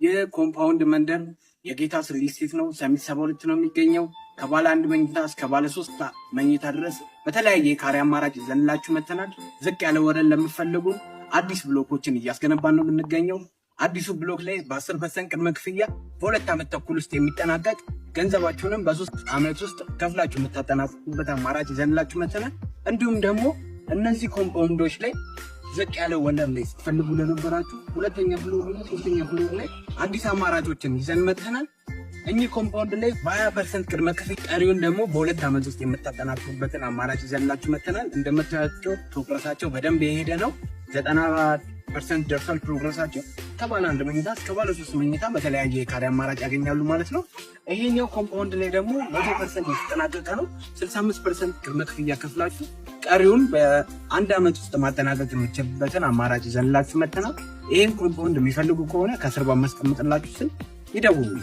የኮምፓውንድ መንደር የጌታስ ሪል ስቴት ነው። ሰሚት 72 ነው የሚገኘው። ከባለ 1 መኝታ እስከ ባለ 3 መኝታ ድረስ በተለያየ የካሬ አማራጭ ይዘንላችሁ መተናል። ዝቅ ያለ ወለል ለምትፈልጉ አዲስ ብሎኮችን እያስገነባን ነው የምንገኘው። አዲሱ ብሎክ ላይ በ10% ቅድመ ክፍያ በ2 ዓመት ተኩል ውስጥ የሚጠናቀቅ ገንዘባችሁንም በ3 ዓመት ውስጥ ከፍላችሁ የምታጠናቅቁበት አማራጭ ይዘንላችሁ መተናል። እንዲሁም ደግሞ እነዚህ ኮምፓውንዶች ላይ ዝቅ ያለ ወለል ላይ ስትፈልጉ ለነበራችሁ ሁለተኛ ፍሎር እና ሶስተኛ ፍሎር ላይ አዲስ አማራጮችን ይዘን መተናል። እኚህ ኮምፓውንድ ላይ በ20% ቅድመ ክፍያ ቀሪውን ደግሞ በ2 ዓመት ውስጥ የምታጠናቅቁበትን አማራጭ ይዘንላችሁ መተናል። እንደምታዩቸው ፕሮግረሳቸው በደንብ የሄደ ነው። 90% ደርሷል ፕሮግረሳቸው። ከባለ 1 መኝታ እስከ ባለ 3 መኝታ በተለያየ የካሬ አማራጭ ያገኛሉ ማለት ነው። ይሄኛው ኮምፓውንድ ላይ ደግሞ 100% የተጠናቀቀ ነው። 65% ቅድመ ክፍያ ከፍላችሁ ቀሪውን በ1 ዓመት ውስጥ ማጠናቀቅ የምትችሉበትን አማራጭ ይዘንላችሁ መተናል። ይህን ኮምፓውንድ የሚፈልጉ ከሆነ ከስር በማስቀምጥላችሁ ስልክ ይደውሉ።